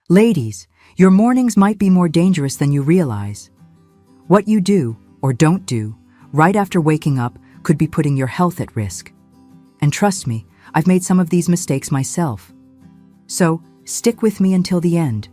Ladies, your mornings might be more dangerous than you realize. What you do, or don't do, right after waking up could be putting your health at risk. And trust me, I've made some of these mistakes myself. So, stick with me until the end,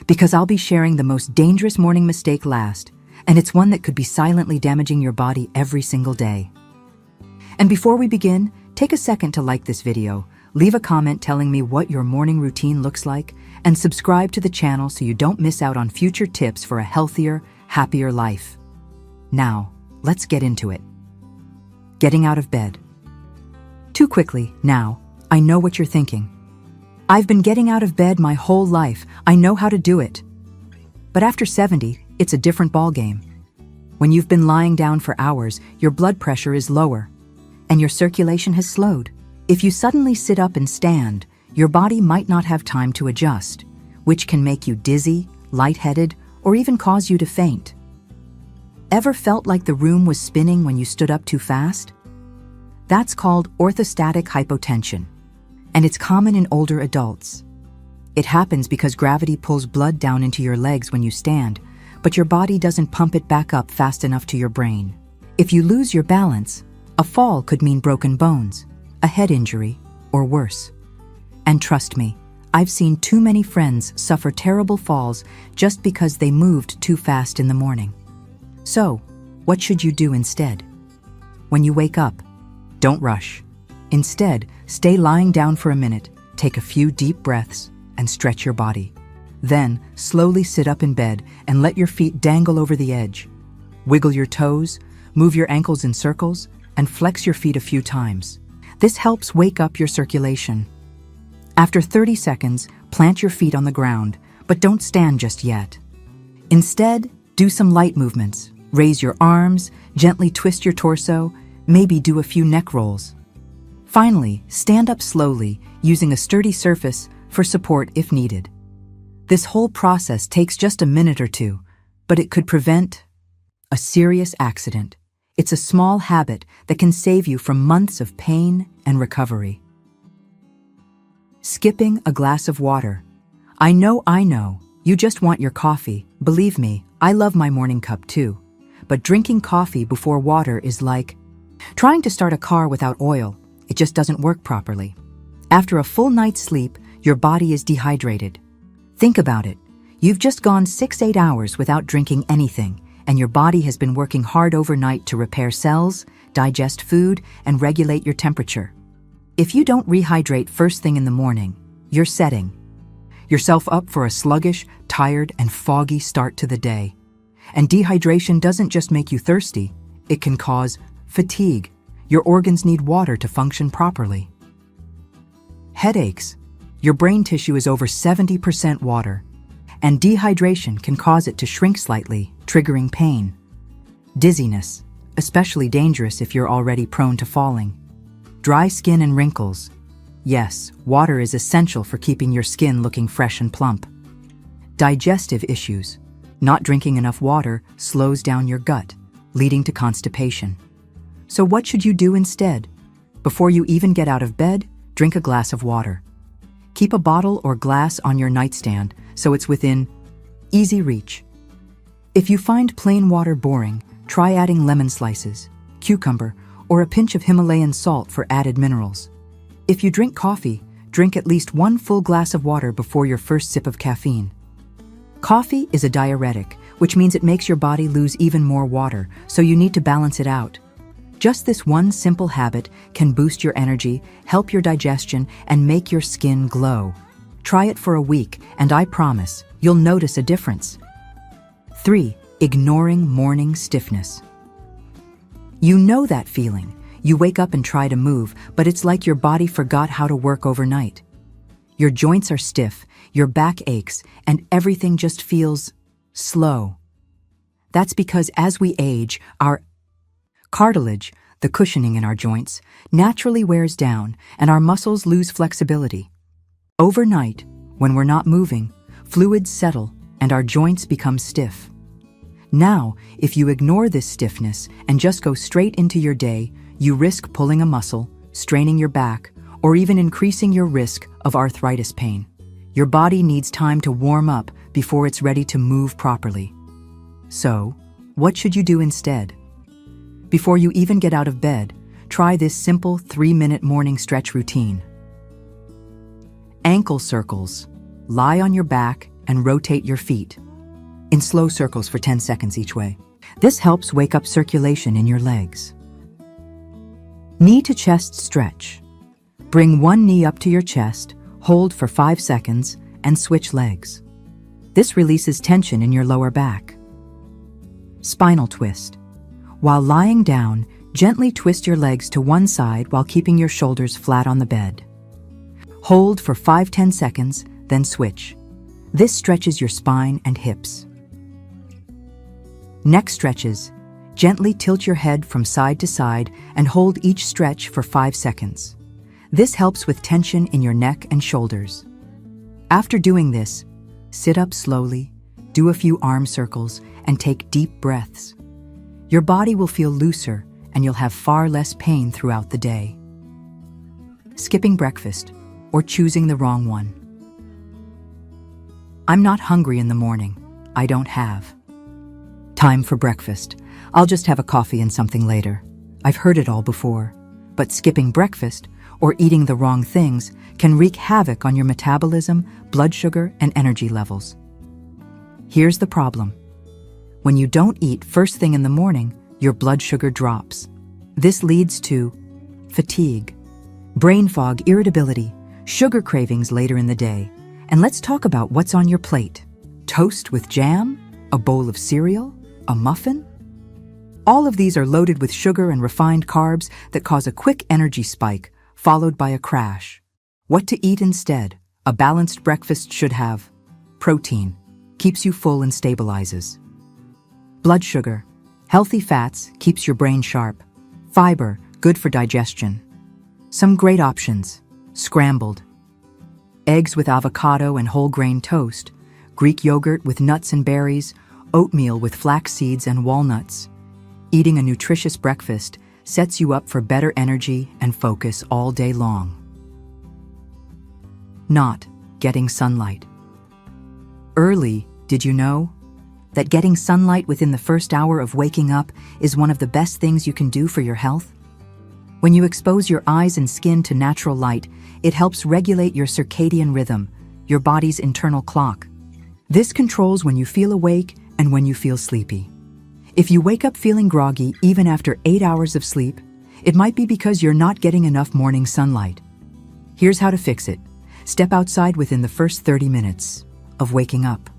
because I'll be sharing the most dangerous morning mistake last, and it's one that could be silently damaging your body every single day. And before we begin, take a second to like this video, leave a comment telling me what your morning routine looks like, and subscribe to the channel so you don't miss out on future tips for a healthier, happier life. Now, let's get into it. Getting out of bed. Too quickly, now, I know what you're thinking. I've been getting out of bed my whole life, I know how to do it. But after 70, it's a different ballgame. When you've been lying down for hours, your blood pressure is lower, and your circulation has slowed. If you suddenly sit up and stand, your body might not have time to adjust, which can make you dizzy, lightheaded, or even cause you to faint. Ever felt like the room was spinning when you stood up too fast? That's called orthostatic hypotension, and it's common in older adults. It happens because gravity pulls blood down into your legs when you stand, but your body doesn't pump it back up fast enough to your brain. If you lose your balance, a fall could mean broken bones, a head injury, or worse. And trust me, I've seen too many friends suffer terrible falls just because they moved too fast in the morning. So, what should you do instead? When you wake up, don't rush. Instead, stay lying down for a minute, take a few deep breaths, and stretch your body. Then, slowly sit up in bed and let your feet dangle over the edge. Wiggle your toes, move your ankles in circles, and flex your feet a few times. This helps wake up your circulation. After 30 seconds, plant your feet on the ground, but don't stand just yet. Instead, do some light movements. Raise your arms, gently twist your torso, maybe do a few neck rolls. Finally, stand up slowly, using a sturdy surface for support if needed. This whole process takes just a minute or two, but it could prevent a serious accident. It's a small habit that can save you from months of pain and recovery. Skipping a glass of water. I know, you just want your coffee. Believe me, I love my morning cup too. But drinking coffee before water is like trying to start a car without oil. It just doesn't work properly. After a full night's sleep, your body is dehydrated. Think about it. You've just gone 6-8 hours without drinking anything, and your body has been working hard overnight to repair cells, digest food, and regulate your temperature. If you don't rehydrate first thing in the morning, you're setting yourself up for a sluggish, tired, and foggy start to the day. And dehydration doesn't just make you thirsty, it can cause fatigue. Your organs need water to function properly. Headaches. Your brain tissue is over 70% water, and dehydration can cause it to shrink slightly, triggering pain. Dizziness, especially dangerous if you're already prone to falling. Dry skin and wrinkles. Yes, water is essential for keeping your skin looking fresh and plump. Digestive issues. Not drinking enough water slows down your gut, leading to constipation. So what should you do instead? Before you even get out of bed, drink a glass of water. Keep a bottle or glass on your nightstand so it's within easy reach. If you find plain water boring, try adding lemon slices, cucumber, or a pinch of Himalayan salt for added minerals. If you drink coffee, drink at least 1 full glass of water before your first sip of caffeine. Coffee is a diuretic, which means it makes your body lose even more water, so you need to balance it out. Just this one simple habit can boost your energy, help your digestion, and make your skin glow. Try it for a week, and I promise you'll notice a difference. 3. Ignoring morning stiffness. You know that feeling. You wake up and try to move, but it's like your body forgot how to work overnight. Your joints are stiff, your back aches, and everything just feels slow. That's because as we age, our cartilage, the cushioning in our joints, naturally wears down and our muscles lose flexibility. Overnight, when we're not moving, fluids settle and our joints become stiff. Now, if you ignore this stiffness and just go straight into your day, you risk pulling a muscle, straining your back, or even increasing your risk of arthritis pain. Your body needs time to warm up before it's ready to move properly. So, what should you do instead? Before you even get out of bed, try this simple 3-minute morning stretch routine. Ankle circles. Lie on your back and rotate your feet in slow circles for 10 seconds each way. This helps wake up circulation in your legs. Knee to chest stretch. Bring one knee up to your chest, hold for 5 seconds, and switch legs. This releases tension in your lower back. Spinal twist. While lying down, gently twist your legs to one side while keeping your shoulders flat on the bed. Hold for 5-10 seconds, then switch. This stretches your spine and hips. Neck stretches. Gently tilt your head from side to side and hold each stretch for 5 seconds. This helps with tension in your neck and shoulders. After doing this, sit up slowly, do a few arm circles, and take deep breaths. Your body will feel looser and you'll have far less pain throughout the day. Skipping breakfast or choosing the wrong one. I'm not hungry in the morning. I don't have time for breakfast. I'll just have a coffee and something later. I've heard it all before. But skipping breakfast or eating the wrong things can wreak havoc on your metabolism, blood sugar, and energy levels. Here's the problem. When you don't eat first thing in the morning, your blood sugar drops. This leads to fatigue, brain fog, irritability, sugar cravings later in the day. And let's talk about what's on your plate. Toast with jam? A bowl of cereal? A muffin? All of these are loaded with sugar and refined carbs that cause a quick energy spike, followed by a crash. What to eat instead? A balanced breakfast should have protein, keeps you full and stabilizes. Blood sugar, healthy fats, keeps your brain sharp. Fiber, good for digestion. Some great options: scrambled eggs with avocado and whole grain toast, Greek yogurt with nuts and berries, oatmeal with flax seeds and walnuts. Eating a nutritious breakfast sets you up for better energy and focus all day long. Not getting sunlight. Early, did you know that getting sunlight within the first hour of waking up is one of the best things you can do for your health? When you expose your eyes and skin to natural light, it helps regulate your circadian rhythm, your body's internal clock. This controls when you feel awake and when you feel sleepy. If you wake up feeling groggy even after 8 hours of sleep, it might be because you're not getting enough morning sunlight. Here's how to fix it. Step outside within the first 30 minutes of waking up.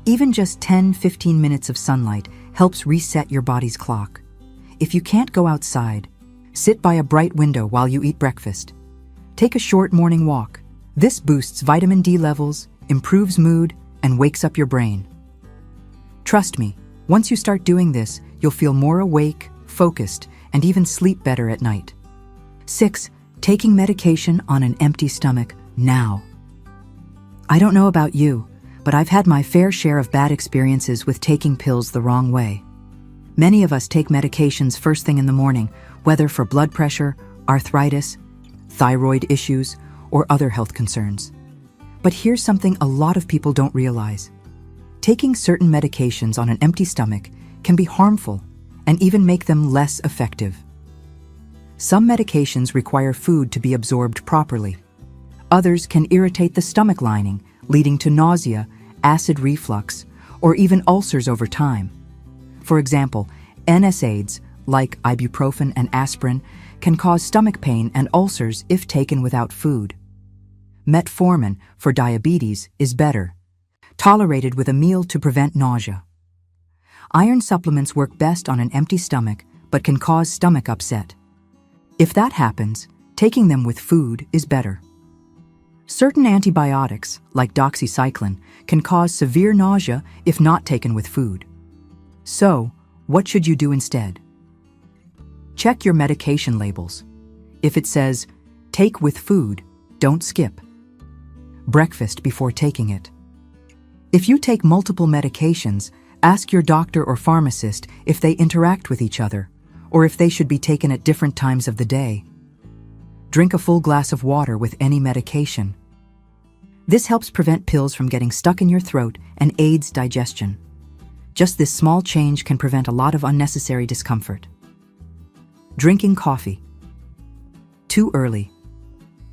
Even just 10-15 minutes of sunlight helps reset your body's clock. If you can't go outside, sit by a bright window while you eat breakfast. Take a short morning walk. This boosts vitamin D levels, improves mood, and wakes up your brain. Trust me, once you start doing this, you'll feel more awake, focused, and even sleep better at night. 6. Taking medication on an empty stomach now. I don't know about you, but I've had my fair share of bad experiences with taking pills the wrong way. Many of us take medications first thing in the morning, whether for blood pressure, arthritis, thyroid issues, or other health concerns. But here's something a lot of people don't realize. Taking certain medications on an empty stomach can be harmful and even make them less effective. Some medications require food to be absorbed properly. Others can irritate the stomach lining, leading to nausea, acid reflux, or even ulcers over time. For example, NSAIDs, like ibuprofen and aspirin, can cause stomach pain and ulcers if taken without food. Metformin, for diabetes, is better, tolerated with a meal to prevent nausea. Iron supplements work best on an empty stomach, but can cause stomach upset. If that happens, taking them with food is better. Certain antibiotics, like doxycycline, can cause severe nausea if not taken with food. So, what should you do instead? Check your medication labels. If it says, "Take with food," don't skip. Breakfast before taking it. If you take multiple medications, ask your doctor or pharmacist if they interact with each other, or if they should be taken at different times of the day. Drink a full glass of water with any medication. This helps prevent pills from getting stuck in your throat and aids digestion. Just this small change can prevent a lot of unnecessary discomfort. Drinking coffee. Too early.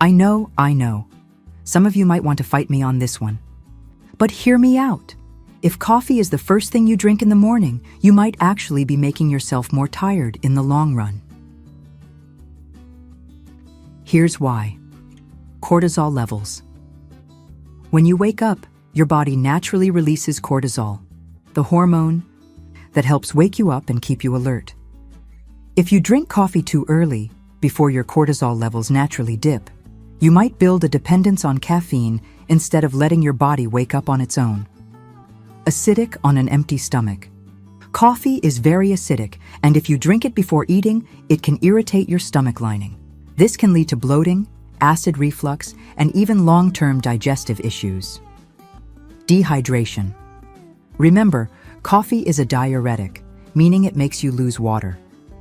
I know. Some of you might want to fight me on this one. But hear me out. If coffee is the first thing you drink in the morning, you might actually be making yourself more tired in the long run. Here's why. Cortisol levels. When you wake up, your body naturally releases cortisol, the hormone that helps wake you up and keep you alert. If you drink coffee too early, before your cortisol levels naturally dip, you might build a dependence on caffeine instead of letting your body wake up on its own. Acidic on an empty stomach. Coffee is very acidic, and if you drink it before eating, it can irritate your stomach lining. This can lead to bloating, acid reflux, and even long-term digestive issues. Dehydration. Remember, coffee is a diuretic, meaning it makes you lose water.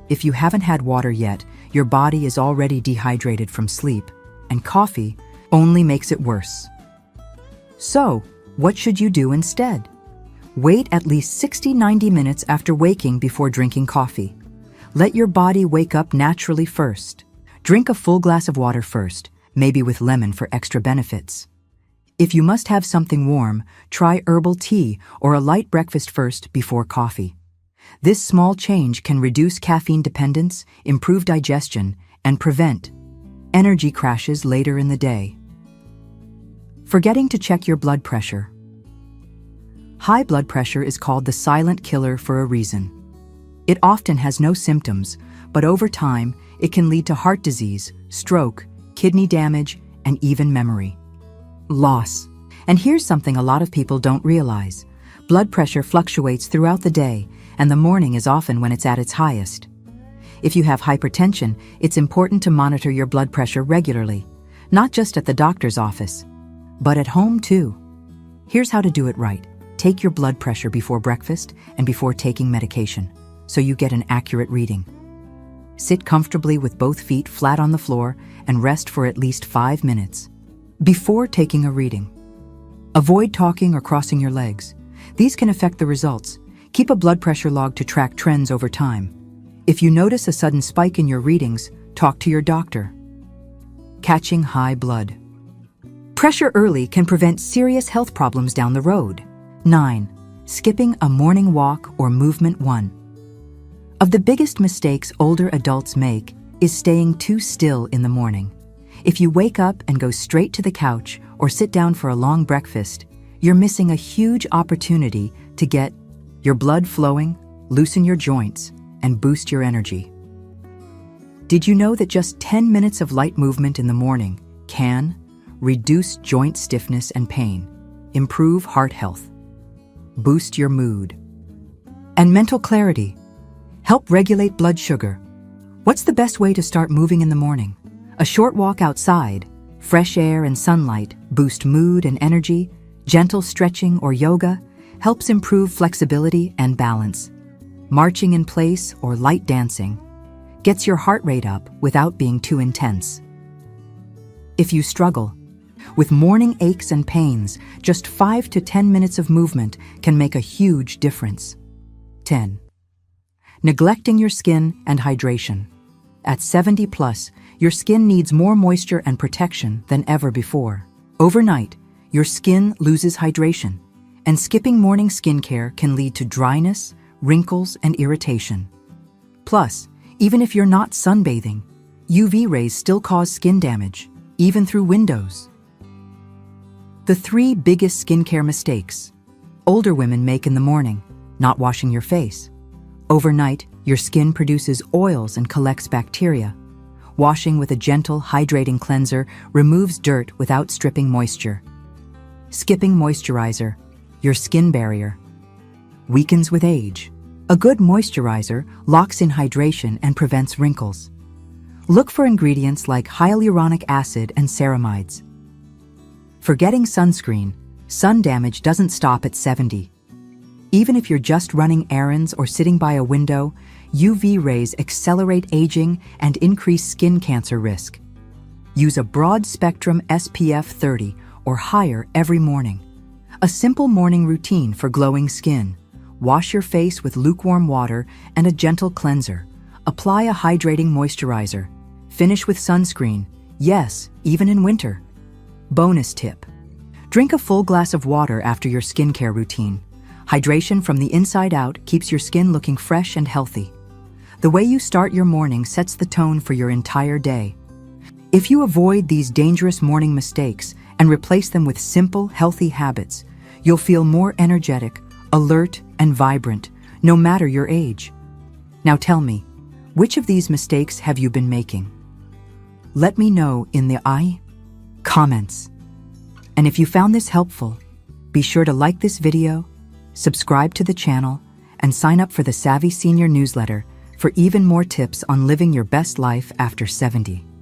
If you haven't had water yet, your body is already dehydrated from sleep, and coffee only makes it worse. So, what should you do instead? Wait at least 60-90 minutes after waking before drinking coffee. Let your body wake up naturally first. Drink a full glass of water first, maybe with lemon for extra benefits. If you must have something warm, try herbal tea or a light breakfast first before coffee. This small change can reduce caffeine dependence, improve digestion, and prevent energy crashes later in the day. Forgetting to check your blood pressure. High blood pressure is called the silent killer for a reason. It often has no symptoms, but over time, it can lead to heart disease, stroke, kidney damage, and even memory loss. And here's something a lot of people don't realize. Blood pressure fluctuates throughout the day, and the morning is often when it's at its highest. If you have hypertension, it's important to monitor your blood pressure regularly, not just at the doctor's office, but at home too. Here's how to do it right. Take your blood pressure before breakfast and before taking medication, so you get an accurate reading. Sit comfortably with both feet flat on the floor and rest for at least 5 minutes. Before taking a reading, avoid talking or crossing your legs. These can affect the results. Keep a blood pressure log to track trends over time. If you notice a sudden spike in your readings, talk to your doctor. Catching high blood pressure early can prevent serious health problems down the road. 9. Skipping a morning walk or movement. 1 of the biggest mistakes older adults make is staying too still in the morning. If you wake up and go straight to the couch or sit down for a long breakfast, you're missing a huge opportunity to get your blood flowing, loosen your joints, and boost your energy. Did you know that just 10 minutes of light movement in the morning can reduce joint stiffness and pain, improve heart health, boost your mood, and mental clarity, help regulate blood sugar? What's the best way to start moving in the morning? A short walk outside, fresh air and sunlight boost mood and energy. Gentle stretching or yoga helps improve flexibility and balance. Marching in place or light dancing gets your heart rate up without being too intense. If you struggle with morning aches and pains, just 5 to 10 minutes of movement can make a huge difference. 10. Neglecting your skin and hydration. At 70 plus, your skin needs more moisture and protection than ever before. Overnight, your skin loses hydration, and skipping morning skincare can lead to dryness, wrinkles, and irritation. Plus, even if you're not sunbathing, UV rays still cause skin damage, even through windows. The 3 biggest skincare mistakes older women make in the morning: not washing your face. Overnight, your skin produces oils and collects bacteria. Washing with a gentle, hydrating cleanser removes dirt without stripping moisture. Skipping moisturizer, your skin barrier weakens with age. A good moisturizer locks in hydration and prevents wrinkles. Look for ingredients like hyaluronic acid and ceramides. Forgetting sunscreen, sun damage doesn't stop at 70. Even if you're just running errands or sitting by a window, UV rays accelerate aging and increase skin cancer risk. Use a broad-spectrum SPF 30 or higher every morning. A simple morning routine for glowing skin. Wash your face with lukewarm water and a gentle cleanser. Apply a hydrating moisturizer. Finish with sunscreen, yes, even in winter. Bonus tip: drink a full glass of water after your skincare routine. Hydration from the inside out keeps your skin looking fresh and healthy. The way you start your morning sets the tone for your entire day. If you avoid these dangerous morning mistakes and replace them with simple, healthy habits, you'll feel more energetic, alert, and vibrant, no matter your age. Now tell me, which of these mistakes have you been making? Let me know in the comments. And if you found this helpful, be sure to like this video, subscribe to the channel, and sign up for the Savvy Senior newsletter for even more tips on living your best life after 70.